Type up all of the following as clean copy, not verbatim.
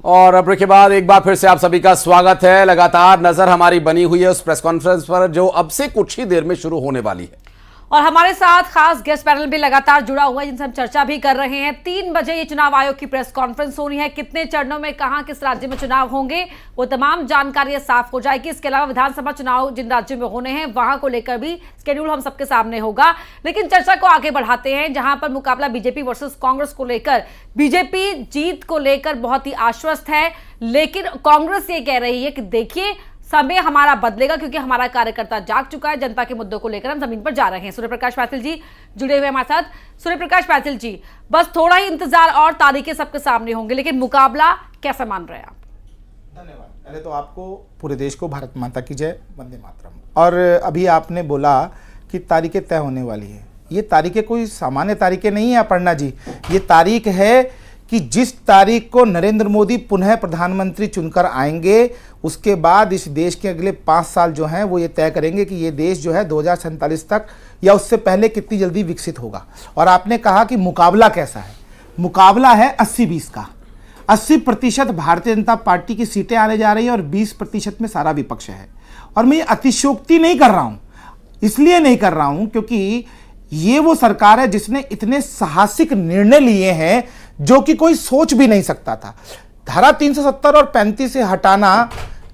और ब्रेक के बाद एक बार फिर से आप सभी का स्वागत है। लगातार नजर हमारी बनी हुई है उस प्रेस कॉन्फ्रेंस पर जो अब से कुछ ही देर में शुरू होने वाली है, और हमारे साथ खास गेस्ट पैनल भी लगातार जुड़ा हुआ है जिनसे हम चर्चा भी कर रहे हैं। 3 बजे ये चुनाव आयोग की प्रेस कॉन्फ्रेंस होनी है। कितने चरणों में कहां किस राज्य में चुनाव होंगे वो तमाम जानकारी साफ हो जाएगी। इसके अलावा विधानसभा चुनाव जिन राज्यों में होने हैं वहां को लेकर भी स्केड्यूल हम सबके सामने होगा। लेकिन चर्चा को आगे बढ़ाते हैं, जहां पर मुकाबला बीजेपी वर्सेस कांग्रेस को लेकर, बीजेपी जीत को लेकर बहुत ही आश्वस्त है, लेकिन कांग्रेस ये कह रही है कि देखिए समय हमारा बदलेगा क्योंकि हमारा कार्यकर्ता जाग चुका है। जनता के मुद्दों को लेकर हम जमीन पर जा रहे हैं। सूर्य प्रकाश पाटिल जी जुड़े हुए हमारे साथ। सूर्य प्रकाश पाटिल जी, बस थोड़ा ही इंतजार और तारीखें सबके सामने होंगे, लेकिन मुकाबला कैसा मान रहे हैं आप? धन्यवाद। पहले तो आपको, पूरे देश को भारत माता की जय, वंदे मातरम। और अभी आपने बोला कि तारीखें तय होने वाली है। ये तारीखें कोई सामान्य तारीखें नहीं है अपर्णा जी। ये तारीख है कि जिस तारीख को नरेंद्र मोदी पुनः प्रधानमंत्री चुनकर आएंगे, उसके बाद इस देश के अगले 5 साल जो हैं वो ये तय करेंगे कि ये देश जो है 2047 तक या उससे पहले कितनी जल्दी विकसित होगा। और आपने कहा कि मुकाबला कैसा है। मुकाबला है 80-20 का। 80% भारतीय जनता पार्टी की सीटें आने जा रही है और 20% में सारा विपक्ष है। और मैं ये अतिशयोक्ति नहीं कर रहा हूँ, इसलिए नहीं कर रहा हूँ क्योंकि ये वो सरकार है जिसने इतने साहसिक निर्णय लिए हैं जो कि कोई सोच भी नहीं सकता था। धारा 370 और 35 से हटाना,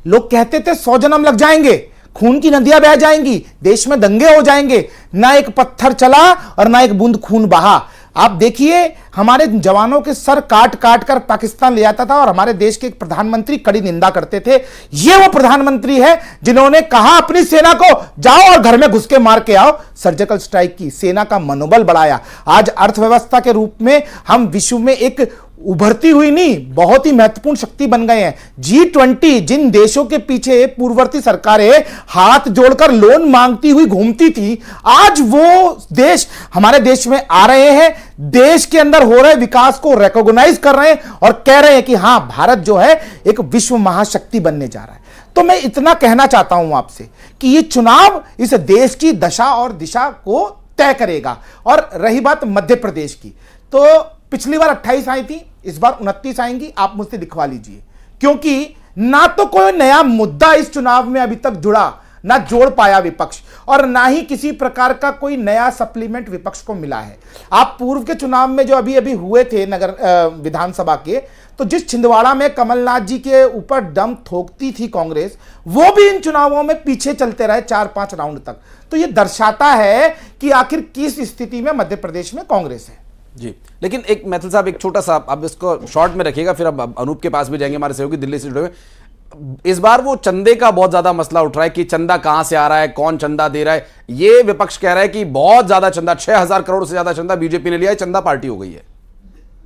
लोग कहते थे 100 जन्म लग जाएंगे, खून की नदियां बह जाएंगी, देश में दंगे हो जाएंगे, ना एक पत्थर चला और ना एक बूंद खून बहा। आप देखिए, हमारे जवानों के सर काट काट कर पाकिस्तान ले जाता था और हमारे देश के एक प्रधानमंत्री कड़ी निंदा करते थे। ये वो प्रधानमंत्री है जिन्होंने कहा अपनी सेना को जाओ और घर में घुस के मार के आओ। सर्जिकल स्ट्राइक की, सेना का मनोबल बढ़ाया। आज अर्थव्यवस्था के रूप में हम विश्व में एक उभरती हुई नहीं, बहुत ही महत्वपूर्ण शक्ति बन गए हैं। G20 जिन देशों के पीछे पूर्ववर्ती सरकारें हाथ जोड़कर लोन मांगती हुई घूमती थी, आज वो देश हमारे देश में आ रहे हैं, देश के अंदर हो रहे विकास को रिकॉग्नाइज कर रहे हैं और कह रहे हैं कि हां, भारत जो है एक विश्व महाशक्ति बनने जा रहा है। तो मैं इतना कहना चाहता हूं आपसे कि ये चुनाव इस देश की दशा और दिशा को तय करेगा। और रही बात मध्य प्रदेश की, तो पिछली बार 28 आई थी, इस बार 29 आएंगी। आप मुझसे लिखवा लीजिए, क्योंकि ना तो कोई नया मुद्दा इस चुनाव में अभी तक जुड़ा, ना जोड़ पाया विपक्ष, और ना ही किसी प्रकार का कोई नया सप्लीमेंट विपक्ष को मिला है। आप पूर्व के चुनाव में जो अभी अभी हुए थे नगर विधानसभा के, तो जिस छिंदवाड़ा में कमलनाथ जी के ऊपर दम थोकती थी कांग्रेस, वो भी इन चुनावों में पीछे चलते रहे 4-5 राउंड तक। तो ये दर्शाता है कि आखिर किस स्थिति में मध्य प्रदेश में कांग्रेस है जी। लेकिन एक मैथिल साहब, एक छोटा सा, अब इसको शॉर्ट में रखिएगा, फिर अब अनूप के पास भी जाएंगे, हमारे सहयोगी दिल्ली से जुड़े हुए। इस बार वो चंदे का बहुत ज्यादा मसला उठ रहा है कि चंदा कहां से आ रहा है, कौन चंदा दे रहा है। ये विपक्ष कह रहा है कि बहुत ज्यादा चंदा, 6000 करोड़ से ज्यादा चंदा बीजेपी ने लिया है, चंदा पार्टी हो गई है।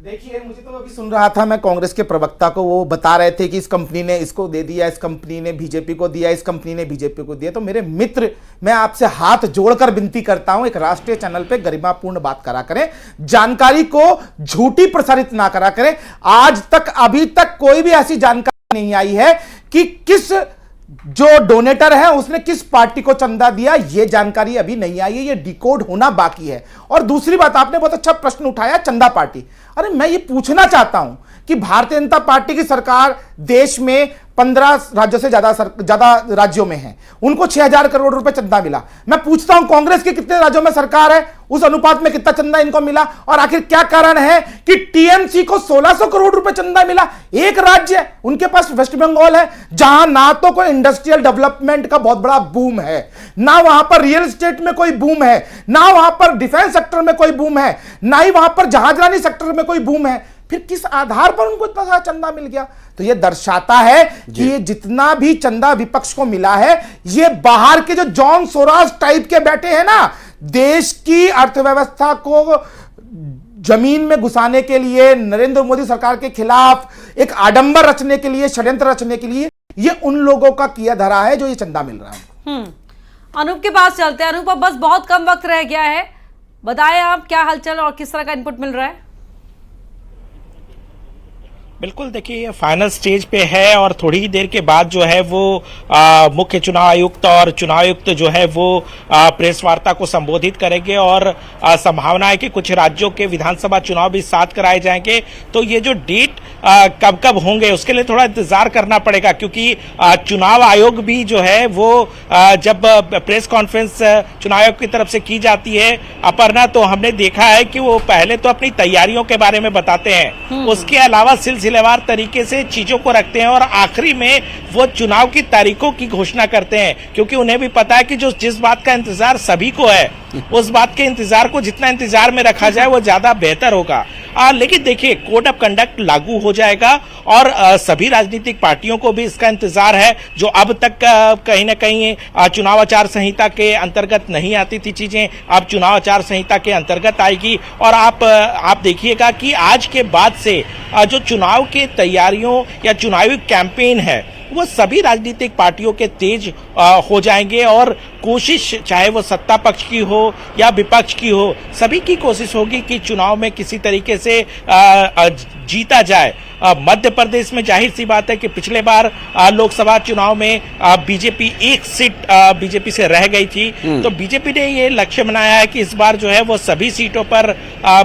देखिए, मुझे तो अभी सुन रहा था, मैं कांग्रेस के प्रवक्ता को, वो बता रहे थे कि इस कंपनी ने इसको दे दिया, इस कंपनी ने बीजेपी को दिया, इस कंपनी ने बीजेपी को दिया। तो मेरे मित्र, मैं आपसे हाथ जोड़कर विनती करता हूं, एक राष्ट्रीय चैनल पे गरिमापूर्ण बात करा करें, जानकारी को झूठी प्रसारित ना करा करें। आज तक, अभी तक कोई भी ऐसी जानकारी नहीं आई है कि किस जो डोनेटर है उसने किस पार्टी को चंदा दिया। यह जानकारी अभी नहीं आई है, यह डिकोड होना बाकी है। और दूसरी बात, आपने बहुत अच्छा प्रश्न उठाया, चंदा पार्टी। अरे मैं ये पूछना चाहता हूं कि भारतीय जनता पार्टी की सरकार देश में 15 राज्यों से ज्यादा राज्यों में है, उनको 6000 करोड़ रुपए चंदा मिला। मैं पूछता हूं, कांग्रेस के कितने राज्यों में सरकार है, उस अनुपात में कितना चंदा इनको मिला? और आखिर क्या कारण है कि टीएमसी को 1600 करोड़ रुपए चंदा मिला? एक राज्य उनके पास वेस्ट बंगाल है, जहां ना तो कोई इंडस्ट्रियल डेवलपमेंट का बहुत बड़ा बूम है, ना वहां पर रियल एस्टेट में कोई बूम है, ना वहां पर डिफेंस सेक्टर में कोई बूम है, ना ही वहां पर जहाजरानी सेक्टर में कोई बूम है। फिर किस आधार पर उनको इतना सारा चंदा मिल गया? तो यह दर्शाता है कि ये जितना भी चंदा विपक्ष को मिला है, ये बाहर के जो जॉन सोरास टाइप के बैठे हैं ना, देश की अर्थव्यवस्था को जमीन में घुसाने के लिए, नरेंद्र मोदी सरकार के खिलाफ एक आडंबर रचने के लिए, षड्यंत्र रचने के लिए, ये उन लोगों का किया धरा है जो ये चंदा मिल रहा है। अनूप के पास चलते हैं। अनूप, अब बस बहुत कम वक्त रह गया है, बताएं आप क्या हलचल और किस तरह का इनपुट मिल रहा है? बिल्कुल, देखिए ये फाइनल स्टेज पे है और थोड़ी ही देर के बाद जो है वो मुख्य चुनाव आयुक्त और चुनाव आयुक्त जो है वो प्रेस वार्ता को संबोधित करेंगे और संभावना है कि कुछ राज्यों के विधानसभा चुनाव भी साथ कराए जाएंगे। तो ये जो डेट कब कब होंगे उसके लिए थोड़ा इंतजार करना पड़ेगा, क्योंकि चुनाव आयोग भी जो है वो जब प्रेस कॉन्फ्रेंस चुनाव आयोग की तरफ से की जाती है अपर्णा, तो हमने देखा है कि वो पहले तो अपनी तैयारियों के बारे में बताते हैं, उसके अलावा सिलसिलेवार तरीके से चीजों को रखते हैं और आखिरी में वो चुनाव की तारीखों की घोषणा करते हैं, क्योंकि उन्हें भी पता है कि जो जिस बात का इंतजार सभी को है उस बात के इंतजार को जितना इंतजार में रखा जाए वो ज्यादा बेहतर होगा। लेकिन देखिए कोड ऑफ कंडक्ट लागू हो जाएगा और सभी राजनीतिक पार्टियों को भी इसका इंतजार है, जो अब तक कहीं ना कहीं चुनाव आचार संहिता के अंतर्गत नहीं आती थी चीजें, अब चुनाव आचार संहिता के अंतर्गत आएगी। और आप देखिएगा कि आज के बाद से जो चुनाव के तैयारियों या चुनावी कैंपेन है वो सभी राजनीतिक पार्टियों के तेज हो जाएंगे और कोशिश चाहे वो सत्ता पक्ष की हो या विपक्ष की हो, सभी की कोशिश होगी कि चुनाव में किसी तरीके से जीता जाए। मध्य प्रदेश में जाहिर सी बात है कि पिछले बार लोकसभा चुनाव में बीजेपी एक सीट बीजेपी से रह गई थी, तो बीजेपी ने ये लक्ष्य बनाया है कि इस बार जो है वो सभी सीटों पर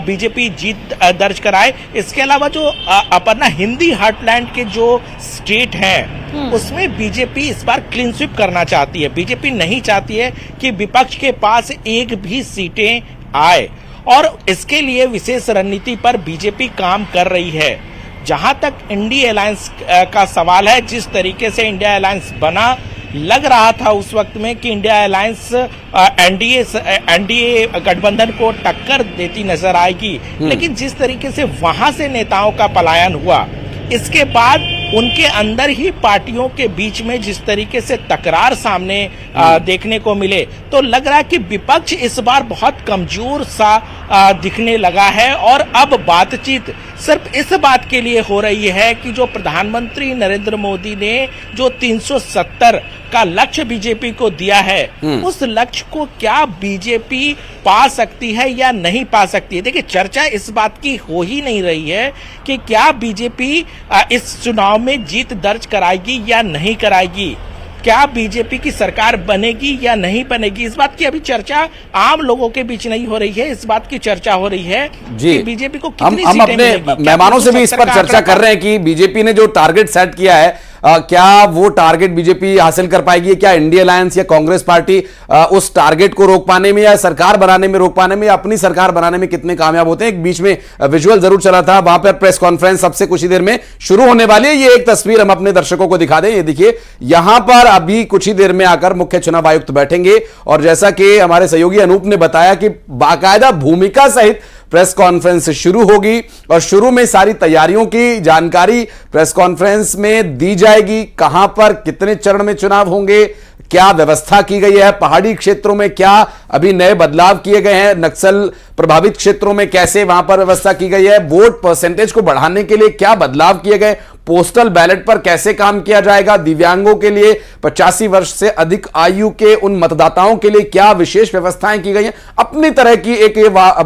बीजेपी जीत दर्ज कराए। इसके अलावा जो अपना हिंदी हार्टलैंड के जो स्टेट हैं उसमें बीजेपी इस बार क्लीन स्वीप करना चाहती है। बीजेपी नहीं चाहती है कि विपक्ष के पास एक भी सीटें आए और इसके लिए विशेष रणनीति पर बीजेपी काम कर रही है। जहां तक इंडिया अलायंस का सवाल है, जिस तरीके से इंडिया अलायंस बना, लग रहा था उस वक्त में कि इंडिया अलायंस एनडीए गठबंधन को टक्कर देती नजर आएगी, लेकिन जिस तरीके से वहां से नेताओं का पलायन हुआ, इसके बाद उनके अंदर ही पार्टियों के बीच में जिस तरीके से तकरार सामने देखने को मिले, तो लग रहा है कि विपक्ष इस बार बहुत कमजोर सा दिखने लगा है। और अब बातचीत सिर्फ इस बात के लिए हो रही है कि जो प्रधानमंत्री नरेंद्र मोदी ने जो 370 का लक्ष्य बीजेपी को दिया है, उस लक्ष्य को क्या बीजेपी पा सकती है या नहीं पा सकती है। देखिए चर्चा इस बात की हो ही नहीं रही है कि क्या बीजेपी इस चुनाव में जीत दर्ज कराएगी या नहीं कराएगी, क्या बीजेपी की सरकार बनेगी या नहीं बनेगी। इस बात की अभी चर्चा आम लोगों के बीच नहीं हो रही है, इस बात की चर्चा हो रही है कि बीजेपी को कितनी हम सीटें अपने मिलेंगी। मेहमानों से भी इस पर चर्चा कर रहे हैं कि बीजेपी ने जो टारगेट सेट किया है, क्या वो टारगेट बीजेपी हासिल कर पाएगी, क्या इंडिया अलायंस या कांग्रेस पार्टी उस टारगेट को रोक पाने में या सरकार बनाने में रोक पाने में या अपनी सरकार बनाने में कितने कामयाब होते हैं। एक बीच में विजुअल जरूर चला था, वहां पर प्रेस कॉन्फ्रेंस सबसे कुछ ही देर में शुरू होने वाली है। ये एक तस्वीर हम अपने दर्शकों को दिखा दें, ये देखिए यहां पर अभी कुछ ही देर में आकर मुख्य चुनाव आयुक्त बैठेंगे और जैसा कि हमारे सहयोगी अनूप ने बताया कि बाकायदा भूमिका सहित प्रेस कॉन्फ्रेंस शुरू होगी और शुरू में सारी तैयारियों की जानकारी प्रेस कॉन्फ्रेंस में दी जाएगी। कहां पर कितने चरण में चुनाव होंगे, क्या व्यवस्था की गई है, पहाड़ी क्षेत्रों में क्या अभी नए बदलाव किए गए हैं, नक्सल प्रभावित क्षेत्रों में कैसे वहां पर व्यवस्था की गई है, वोट परसेंटेज को बढ़ाने के लिए क्या बदलाव किए गए, पोस्टल बैलेट पर कैसे काम किया जाएगा, दिव्यांगों के लिए 85 वर्ष से अधिक आयु के उन मतदाताओं के लिए क्या विशेष व्यवस्थाएं की गई हैं। अपनी तरह की एक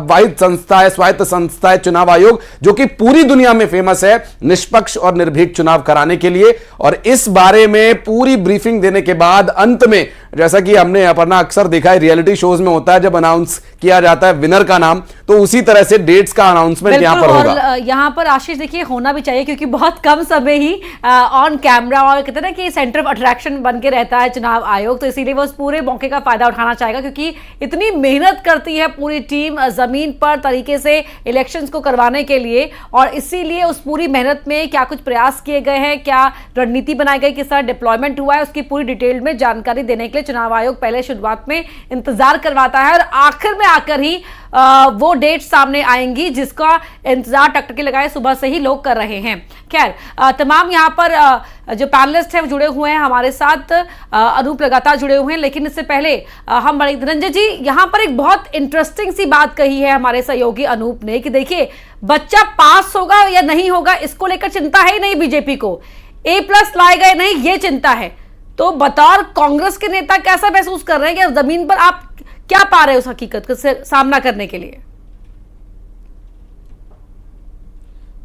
वाहिद संस्था है, स्वायत्त संस्था है चुनाव आयोग, जो कि पूरी दुनिया में फेमस है निष्पक्ष और निर्भीक चुनाव कराने के लिए। और इस बारे में पूरी ब्रीफिंग देने के बाद अंत में, जैसा कि हमने अपना अक्सर देखा है रियलिटी शोज में होता है, जब अनाउंस किया जाता है विनर का नाम, तो उसी तरह से डेट्स का अनाउंसमेंट यहां पर होगा। यहां पर आशीष देखिए होना भी चाहिए, क्योंकि बहुत कम समय ही ऑन कैमरा और कहते हैं ना कि सेंटर ऑफ अट्रैक्शन बन के रहता है चुनाव आयोग, तो इसीलिए वो उस पूरे मौके का फायदा उठाना चाहेगा, क्योंकि इतनी मेहनत करती है पूरी टीम जमीन पर तरीके से इलेक्शंस को करवाने के लिए, और इसीलिए उस पूरी मेहनत में क्या कुछ प्रयास किए गए हैं, क्या रणनीति बनाई गई, किस तरह डिप्लॉयमेंट हुआ है, उसकी पूरी डिटेल में जानकारी देने के लिए चुनाव आयोग पहले शुरुआत में इंतजार करवाता है और आखिर में आकर ही वो डेट सामने आएंगी जिसका इंतजार टकटकी लगाए सुबह से ही लोग कर रहे हैं। खैर तमाम यहाँ पर जो पैनलिस्ट हैं वो जुड़े हुए हैं हमारे साथ, अनूप लगातार जुड़े हुए हैं, लेकिन इससे पहले हम बड़े धनंजय जी यहाँ पर एक बहुत इंटरेस्टिंग सी बात कही है हमारे सहयोगी अनूप ने कि देखिए बच्चा पास होगा या नहीं होगा इसको लेकर चिंता है ही नहीं बीजेपी को, A+ लाएगा या नहीं ये चिंता है। तो बतौर कांग्रेस के नेता कैसा महसूस कर रहे हैं कि जमीन पर आप क्या पा रहे हैं उस हकीकत से सामना करने के लिए?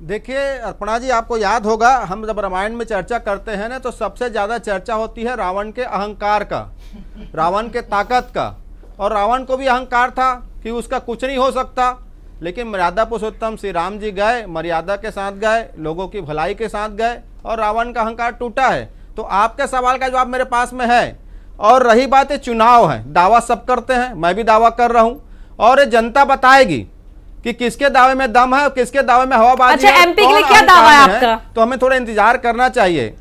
देखिए अर्पणा जी, आपको याद होगा हम जब रामायण में चर्चा करते हैं ना, तो सबसे ज्यादा चर्चा होती है रावण के अहंकार का, रावण के ताकत का। और रावण को भी अहंकार था कि उसका कुछ नहीं हो सकता, लेकिन मर्यादा पुरुषोत्तम श्री राम जी गए, मर्यादा के साथ गए, लोगों की भलाई के साथ गए और रावण का अहंकार टूटा है। तो आपके सवाल का जवाब मेरे पास में है। और रही बात है चुनाव है, दावा सब करते हैं, मैं भी दावा कर रहा हूं और ये जनता बताएगी कि किसके दावे में दम है और किसके दावे में हवाबाजी अच्छा, है, एमपी के लिए कौन क्या दावा है अहंकार आपका? तो हमें थोड़ा इंतजार करना चाहिए।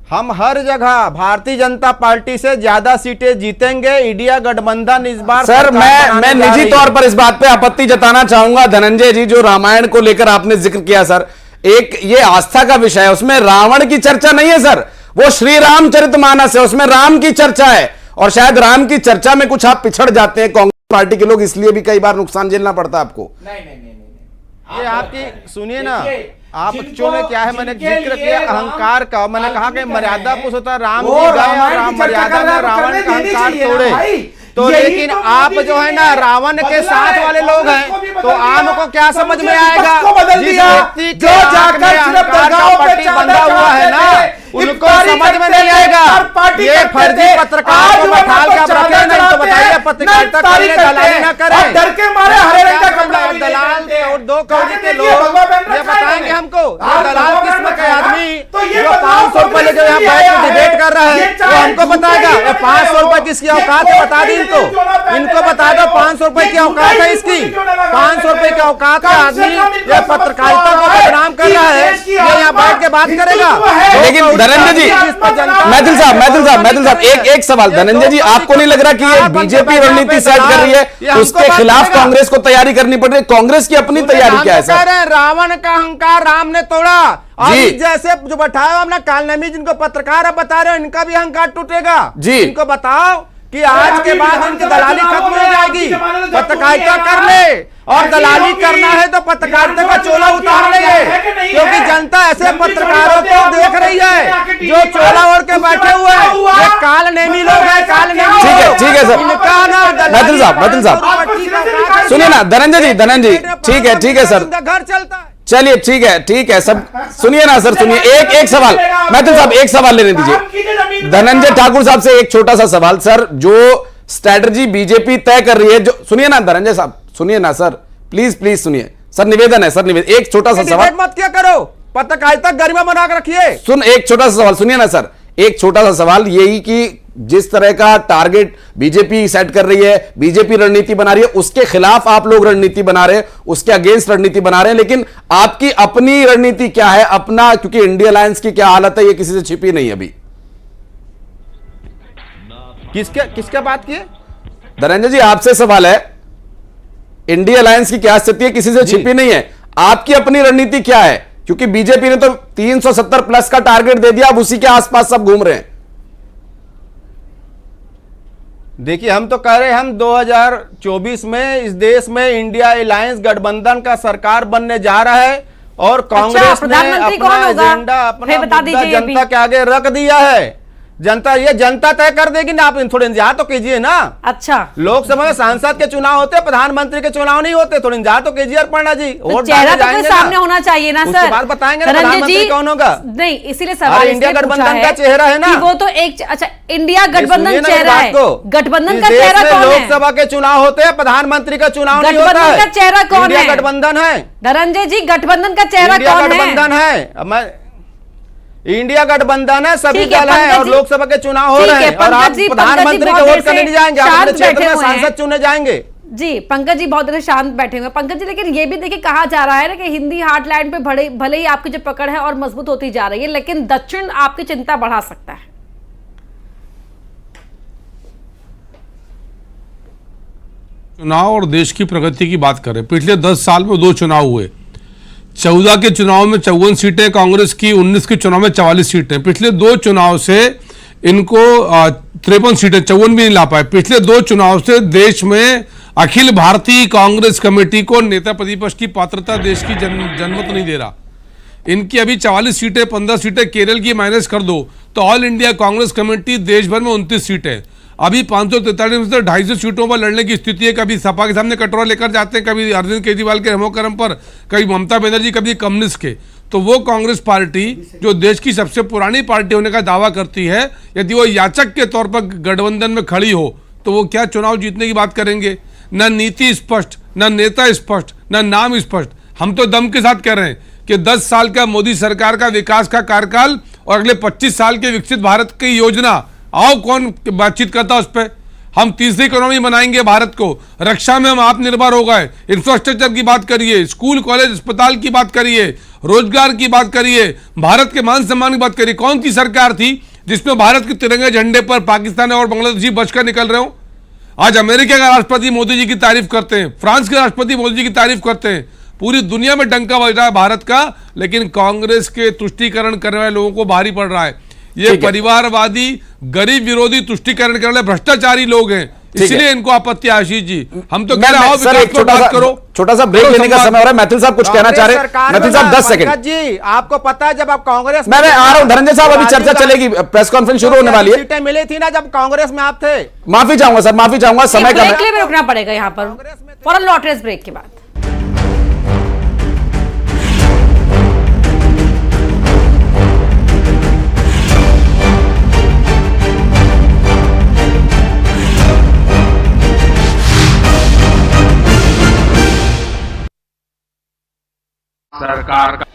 हम हर जगह भारतीय जनता पार्टी से ज्यादा सीटें जीतेंगे। इंडिया गठबंधन इस बार सर मैं निजी तौर पर इस बात पे आपत्ति जताना चाहूंगा धनंजय जी, जो रामायण को लेकर आपने जिक्र किया सर, एक ये आस्था का विषय है, उसमें रावण की चर्चा नहीं है सर, वो श्री रामचरितमानस है, उसमें राम की चर्चा है। और शायद राम की चर्चा में कुछ आप पिछड़ जाते हैं कांग्रेस पार्टी के लोग, इसलिए भी कई बार नुकसान झेलना पड़ता है आपको। ये आपकी सुनिए ना, आप बच्चों ने क्या है, मैंने जिक्र किया अहंकार का, मैंने कहा कि मर्यादा पुरुषोत्तम राम जी गए और राम मर्यादा में रावण का अहंकार तोड़े। तो लेकिन आप जो है ना रावण के साथ वाले लोग हैं, तो आपको क्या समझ में आएगा? जिस व्यक्ति के आंख में अहंकार का पट्टी बंधा हुआ है ना, उनको समझ में नहीं आएगा। ये फर्जी पत्रकार को बैठाल के आप रखे नहीं, तो बताइए पत्रकारिता करें, दलाली ना करें। डर के मारे हरे रंग का कपड़ा दलाल और 2 करोड़ के लोग ये बताएंगे हमको, दलाल किस्म के आदमी जो 500 रुपए लेके यहाँ बैठ के डिबेट कर रहा है, वो हमको बताएगा 500 रुपए किसकी औकात है, बता दी इनको बता दो 500 रुपए की औकात है इसकी। 500 रुपए की औकात का आदमी ये पत्रकारिता को बदनाम कर रहा है, ये यहाँ बैठ के बात करेगा। लेकिन धनंजय जी, मैथिल साहब एक सवाल, धनंजय जी आपको नहीं लग रहा कि ये बीजेपी रणनीति सेट कर रही है, उसके खिलाफ कांग्रेस को तैयारी करनी पड़ रही है? कांग्रेस की अपनी तैयारी क्या है सर? रावण का अहंकार राम ने तोड़ा, और जैसे जो बैठाया हमने कालनेमी जिनको पत्रकार आप बता रहे हो, इनका भी अहंकार टूटेगा जी। इनको बताओ कि आज के बाद इनकी दलाली खत्म हो जाएगी, पत्रकारिता कर ले, और दलाली करना है तो पत्रकारिता का चोला उतार लेंगे, क्योंकि जनता ऐसे पत्रकारों को देख रही है जो चोला ओढ़ के बैठे हुए हैं, ये कालनेमी लोग हैं, कालनेमी। ठीक है सर, मैथिल साहब सुनिए ना, धनंजय जी ठीक है सर, घर चलता है। चलिए ठीक है सब सुनिए ना सर, सुनिए एक सवाल, मैथिल साहब एक सवाल लेने दीजिए। धनंजय ठाकुर साहब से एक छोटा सा सवाल सर, जो स्ट्रेटजी बीजेपी तय कर रही है, जो सुनिए ना धनंजय साहब, सुनिए ना सर, प्लीज सुनिए सर, निवेदन है सर, निवेदन, एक छोटा सा सवाल मत क्या करो, पत्रकारिता गरिमा बना के रखिए। एक छोटा सा सवाल सुनिए ना सर, एक छोटा सा सवाल, यही कि जिस तरह का टारगेट बीजेपी सेट कर रही है, बीजेपी रणनीति बना रही है, उसके खिलाफ आप लोग रणनीति बना रहे हैं, उसके अगेंस्ट रणनीति बना रहे हैं, लेकिन आपकी अपनी रणनीति क्या है अपना? क्योंकि इंडिया अलायंस की क्या हालत है ये किसी से छिपी नहीं अभी। किसके बात की? धनंजय जी आपसे सवाल है, इंडिया अलायंस की क्या स्थिति है, किसी से छिपी नहीं है, आपकी अपनी रणनीति क्या है? क्योंकि बीजेपी ने तो 370 प्लस का टारगेट दे दिया, अब उसी के आसपास सब घूम रहे हैं। देखिए हम तो कह रहे हैं, हम 2024 में इस देश में इंडिया अलायंस गठबंधन का सरकार बनने जा रहा है, और कांग्रेस ने अपना एजेंडा, अपना मुद्दा जनता के आगे रख दिया है। जनता तय कर देगी ना, आप थोड़े इंतजार तो कीजिए ना। अच्छा, लोकसभा में सांसद के चुनाव होते हैं, प्रधानमंत्री के चुनाव नहीं होते, थोड़े इंतजार तो कीजिए अपर्णा जी। तो चेहरा तो कोई सामने होना चाहिए ना सर, बात बताएंगे ना प्रधानमंत्री कौन होगा? नहीं, इसीलिए सवाल इंडिया गठबंधन का चेहरा है ना, वो तो एक अच्छा इंडिया गठबंधन चेहरा है, गठबंधन का चेहरा कौन है? लोकसभा के चुनाव होते हैं, प्रधानमंत्री का चुनाव नहीं होता है। गठबंधन का चेहरा कौन है? इंडिया गठबंधन है धनंजय जी, गठबंधन का चेहरा कौन है? गठबंधन है, इंडिया गठबंधन है, सभी दल हैं, और लोकसभा के चुनाव हो रहे हैं, और आप प्रधानमंत्री के वोट करने नहीं जाएंगे, आप अपने क्षेत्र में सांसद चुने जाएंगे। जी पंकज जी बहुत देर से शांत बैठे हुए हैं। पंकज जी, लेकिन ये भी देखिए कहा जा रहा है ना कि हिंदी हार्टलैंड पे भले ही आपकी जो पकड़ है और मजबूत होती जा रही है, लेकिन दक्षिण आपकी चिंता बढ़ा सकता है। चुनाव और देश की प्रगति की बात करें, पिछले 10 साल में 2 चुनाव हुए, 14 के चुनाव में 54 सीटें कांग्रेस की, 19 के चुनाव में 44 सीटें। पिछले 2 चुनाव से इनको 53 सीटें, 54 भी नहीं ला पाए। पिछले 2 चुनाव से देश में अखिल भारतीय कांग्रेस कमेटी को नेता प्रतिपक्ष की पात्रता देश की जनमत नहीं दे रहा। इनकी अभी 44 सीटें, 15 सीटें केरल की माइनस कर दो तो ऑल इंडिया कांग्रेस कमेटी देश भर में 29 सीटें, अभी 543 में से 250 सीटों पर लड़ने की स्थिति है। कभी सपा के सामने कटोरा लेकर जाते हैं, कभी अरविंद केजरीवाल के रमोकरम पर, कभी ममता बनर्जी, कभी कम्युनिस्ट के। तो वो कांग्रेस पार्टी जो देश की सबसे पुरानी पार्टी होने का दावा करती है, यदि वो याचक के तौर पर गठबंधन में खड़ी हो तो वो क्या चुनाव जीतने की बात करेंगे? न नीति स्पष्ट, न नेता स्पष्ट, न नाम स्पष्ट। हम तो दम के साथ कह रहे हैं कि 10 साल का मोदी सरकार का विकास का कार्यकाल और अगले 25 साल के विकसित भारत की योजना, आओ कौन बातचीत करता उस पर। हम तीसरी इकोनॉमी बनाएंगे भारत को, रक्षा में हम आत्मनिर्भर हो गए, इंफ्रास्ट्रक्चर की बात करिए, स्कूल कॉलेज अस्पताल की बात करिए, रोजगार की बात करिए, भारत के मान सम्मान की बात करिए। कौन सी सरकार थी जिसमें भारत के तिरंगे झंडे पर पाकिस्तान और बांग्लादेशी बचकर निकल रहे हो? आज अमेरिका का राष्ट्रपति मोदी जी की तारीफ करते हैं, फ्रांस के राष्ट्रपति मोदी जी की तारीफ करते हैं, पूरी दुनिया में डंका बज रहा है भारत का, लेकिन कांग्रेस के तुष्टीकरण करने वाले लोगों को भारी पड़ रहा है। ये परिवारवादी, गरीब विरोधी तुष्टीकरण करने वाले भ्रष्टाचारी लोग हैं, इसलिए इनको आपत्ति है। आशीष जी, हम तो कह रहे हैं सर, एक छोटा सा ब्रेक लेने का समय हो रहा है। मैथिल साहब कुछ कहना चाह रहे हैं? मैथिल साहब 10 सेकंड जी, आपको पता है जब आप कांग्रेस मैं आ रहा हूं धनंजय साहब, अभी चर्चा चलेगी, प्रेस कॉन्फ्रेंस शुरू होने वाली है। सीटें मिली थी ना जब कांग्रेस में आप थे। माफी चाहूंगा सर, माफी चाहूंगा, समय का ब्रेक के लिए भी रुकना पड़ेगा यहाँ पर, फौरन लौट रहे इस ब्रेक के बाद। सरकार का